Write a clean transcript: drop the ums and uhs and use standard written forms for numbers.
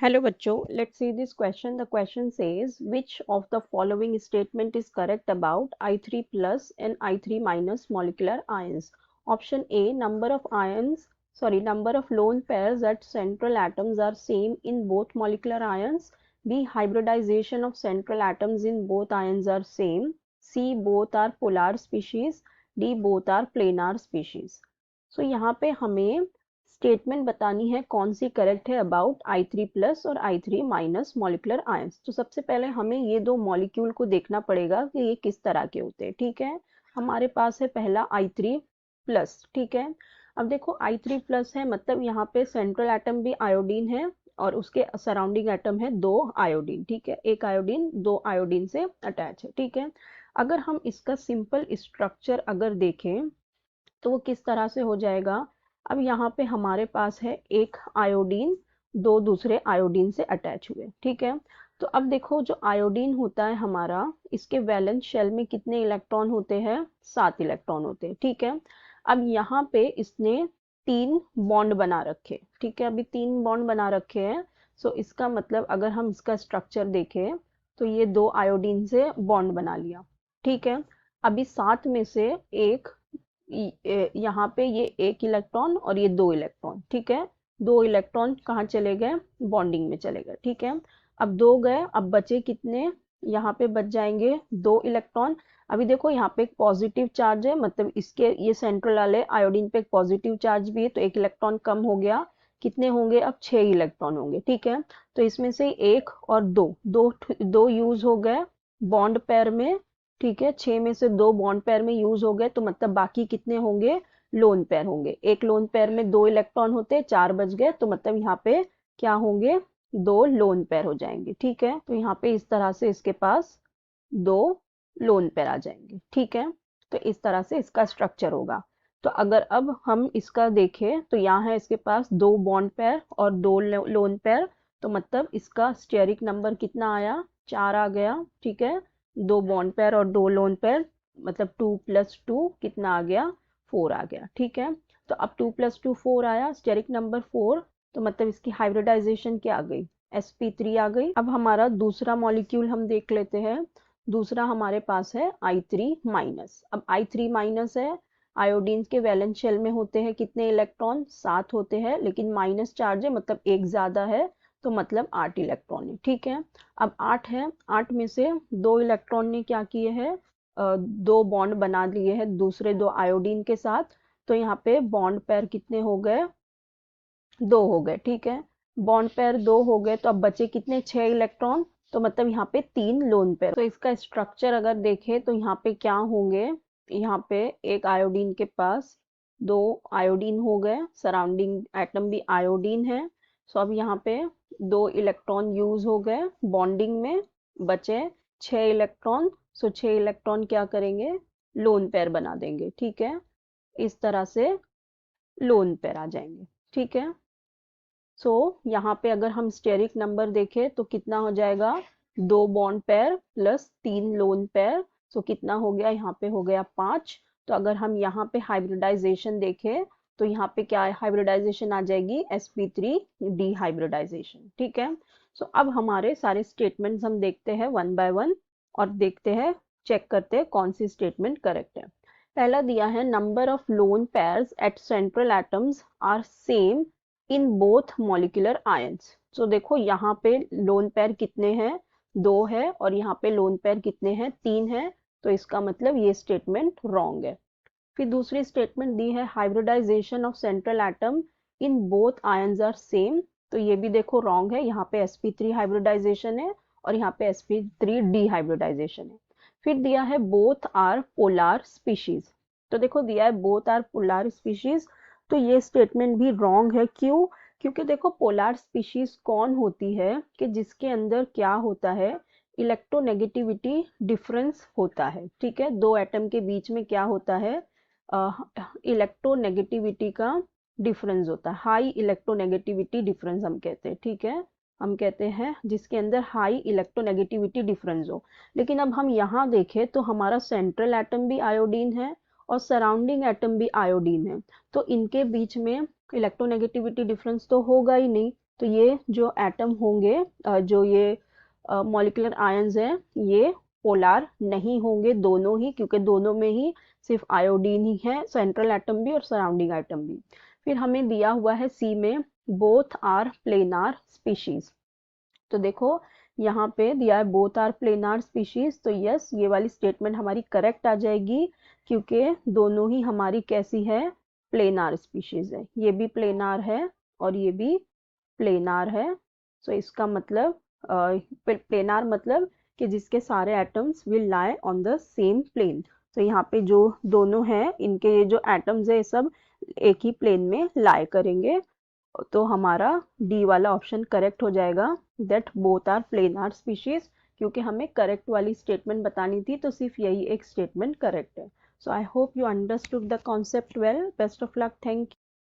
Hello बच्चों, let's see this question. The question says which of the following statement is correct about I3 plus and I3 minus molecular ions. Option A, number of lone pairs at central atoms are same in both molecular ions. B, hybridization of central atoms in both ions are same. C, both are polar species. D, both are planar species. So यहाँ पे हमें statement बतानी है कौन C correct है about I3 plus और I3 minus molecular ions. तो सबसे पहले हमें ये दो मॉलिक्यूल को देखना पड़ेगा कि ये किस तरह के होते हैं। ठीक है, हमारे पास है पहला I3 प्लस। ठीक है, अब देखो I3 प्लस है मतलब यहाँ पे सेंट्रल एटम भी आयोडीन है और उसके सराउंडिंग एटम है दो आयोडीन। ठीक है, एक आयोडीन दो आयोडीन से अटैच है। ठीक है, अगर हम इसका सिंपल स्ट्रक्चर अगर देखें तो वो किस तरह से हो जाएगा। अब यहाँ पे हमारे पास है एक आयोडीन दो दूसरे आयोडीन से अटैच हुए। ठीक है, तो अब देखो जो आयोडीन होता है हमारा, इसके वैलेंस शेल में कितने इलेक्ट्रॉन होते हैं? 7 इलेक्ट्रॉन होते हैं। ठीक है, अब यहाँ पे इसने 3 बॉन्ड बना रखे। ठीक है, अभी 3 बॉन्ड बना रखे हैं। सो इसका मतलब अगर हम इसका स्ट्रक्चर देखें तो ये दो आयोडीन से बॉन्ड बना लिया। ठीक है, अभी 7 में से एक यहाँ पे ये एक इलेक्ट्रॉन और ये दो इलेक्ट्रॉन। ठीक है, दो इलेक्ट्रॉन कहाँ चले गए? बॉन्डिंग में चले गए। ठीक है, अब दो गए, अब बचे कितने? यहाँ पे बच जाएंगे दो इलेक्ट्रॉन। अभी देखो यहाँ पे एक पॉजिटिव चार्ज है, मतलब इसके ये सेंट्रल वाले आयोडीन पे एक पॉजिटिव चार्ज भी है, तो एक इलेक्ट्रॉन कम हो गया। कितने होंगे? अब 6 इलेक्ट्रॉन होंगे। ठीक है, तो इसमें से एक और दो दो दो यूज हो गए बॉन्ड पेयर में। ठीक है, 6 में से दो बॉन्ड पेयर में यूज हो गए, तो मतलब बाकी कितने होंगे? लोन पेयर होंगे। एक लोन पेयर में दो इलेक्ट्रॉन होते, 4 बच गए, तो मतलब यहाँ पे क्या होंगे? दो लोन पेयर हो जाएंगे। ठीक है, तो यहाँ पे इस तरह से इसके पास दो लोन पेयर आ जाएंगे। ठीक है, तो इस तरह से इसका स्ट्रक्चर होगा। तो अगर अब हम इसका देखें तो यहाँ है इसके पास दो बॉन्ड पेयर और दो लोन पेयर, तो मतलब इसका स्टेरिक नंबर कितना आया? 4 आ गया। ठीक है, दो बॉन्ड पेयर और दो लोन पेयर, मतलब 2 + 2 कितना आ गया? 4 आ गया। ठीक है, तो अब 2 + 2 4 आया, स्टेरिक नंबर 4, तो मतलब इसकी हाइब्रिडाइजेशन क्या आ गई? sp3 आ गई। अब हमारा दूसरा मॉलिक्यूल हम देख लेते हैं। दूसरा हमारे पास है I3 माइनस। अब I3 माइनस है, आयोडीन के वैलेंस शेल में होते हैं कितने इलेक्ट्रॉन? 7 होते हैं, लेकिन माइनस चार्ज है मतलब एक ज्यादा है, तो मतलब 8 इलेक्ट्रॉन है। ठीक है, अब 8 है, 8 में से दो इलेक्ट्रॉन ने क्या किए हैं? दो बॉन्ड बना लिए हैं दूसरे दो आयोडीन के साथ, तो यहाँ पे बॉन्ड पेयर कितने हो गए? दो हो गए। ठीक है, बॉन्ड पेयर दो हो गए, तो अब बचे कितने? 6 इलेक्ट्रॉन, तो मतलब यहाँ पे 3 लोन पेयर। तो इसका स्ट्रक्चर अगर देखें तो यहाँ पे क्या होंगे? यहाँ पे एक आयोडीन के पास दो आयोडीन हो गए, सराउंडिंग एटम भी आयोडीन है। सो अब यहाँ पे दो इलेक्ट्रॉन यूज हो गए बॉन्डिंग में, बचे 6 इलेक्ट्रॉन। सो 6 इलेक्ट्रॉन क्या करेंगे? लोन पेयर बना देंगे। ठीक है, इस तरह से लोन पेयर आ जाएंगे। ठीक है, सो यहाँ पे अगर हम स्टेरिक नंबर देखें तो कितना हो जाएगा? दो bond pair plus 3 lone pair, so कितना हो गया? यहाँ पे हो गया 5। तो अगर हम यहाँ पे हाइब्रिडाइजेशन देखें तो यहाँ पे क्या हाइब्रिडाइजेशन आ जाएगी? sp3 डिहाइब्रिडाइजेशन। ठीक है, सो अब हमारे सारे स्टेटमेंट्स हम देखते हैं वन बाय वन और देखते हैं, चेक करते हैं कौन सी स्टेटमेंट करेक्ट है। पहला दिया है number of lone pairs at central atoms are same in both molecular ions. So देखो यहाँ पे लोन पेयर कितने हैं? 2 है, और यहाँ पे लोन पेयर कितने हैं? 3 है, तो इसका मतलब ये स्टेटमेंट रॉन्ग है। फिर दूसरी स्टेटमेंट दी है hybridization of central atom in both ions are same, तो ये भी देखो रॉन्ग है। यहाँ पे sp3 हाइब्रिडाइजेशन है और यहाँ पे sp3 डिहाइब्रिडाइजेशन है। फिर दिया है बोथ आर पोलार स्पीशीज, तो देखो दिया है बोथ आर पोलार स्पीशीज, तो ये स्टेटमेंट भी रॉन्ग है। क्यों? क्योंकि देखो पोलार स्पीशीज कौन होती है कि जिसके अंदर क्या होता है? इलेक्ट्रोनेगेटिविटी डिफरेंस होता है। ठीक है, दो एटम के बीच में क्या होता है? इलेक्ट्रोनेगेटिविटी का डिफरेंस होता है, हाई इलेक्ट्रोनेगेटिविटी डिफरेंस हम कहते हैं। ठीक है, हम कहते हैं जिसके अंदर हाई इलेक्ट्रोनेगेटिविटी डिफरेंस हो। लेकिन अब हम यहाँ देखें तो हमारा सेंट्रल एटम भी आयोडीन है और सराउंडिंग एटम भी आयोडीन है, तो इनके बीच में इलेक्ट्रोनेगेटिविटी डिफरेंस तो होगा ही नहीं, तो ये जो एटम होंगे जो ये मॉलिक्यूलर आयंस हैं ये पोलार नहीं होंगे दोनों ही, क्योंकि दोनों में ही सिर्फ आयोडीन ही है, सेंट्रल एटम भी और सराउंडिंग एटम भी। फिर हमें दिया हुआ है सी में बोथ आर प्लेनार स्पीशीज। तो देखो यहाँ पे दिया है बोथ आर प्लेनार स्पीशीज, तो यस ये वाली स्टेटमेंट हमारी करेक्ट आ जाएगी, क्योंकि दोनों ही हमारी कैसी है, प्लेनार स्पीशीज है। ये भी प्लेनार है और ये भी प्लेनार है। सो इसका मतलब प्लेनार मतलब कि जिसके सारे atoms will lie on the same plane. तो यहाँ पे जो दोनों हैं इनके ये जो एटम्स है ये सब एक ही प्लेन में लाई करेंगे। तो हमारा डी वाला ऑप्शन करेक्ट हो जाएगा, that both are planar species, क्योंकि हमें करेक्ट वाली स्टेटमेंट बतानी थी, तो सिर्फ यही एक स्टेटमेंट करेक्ट है। So I hope you understood the concept well. Best of luck, thank you.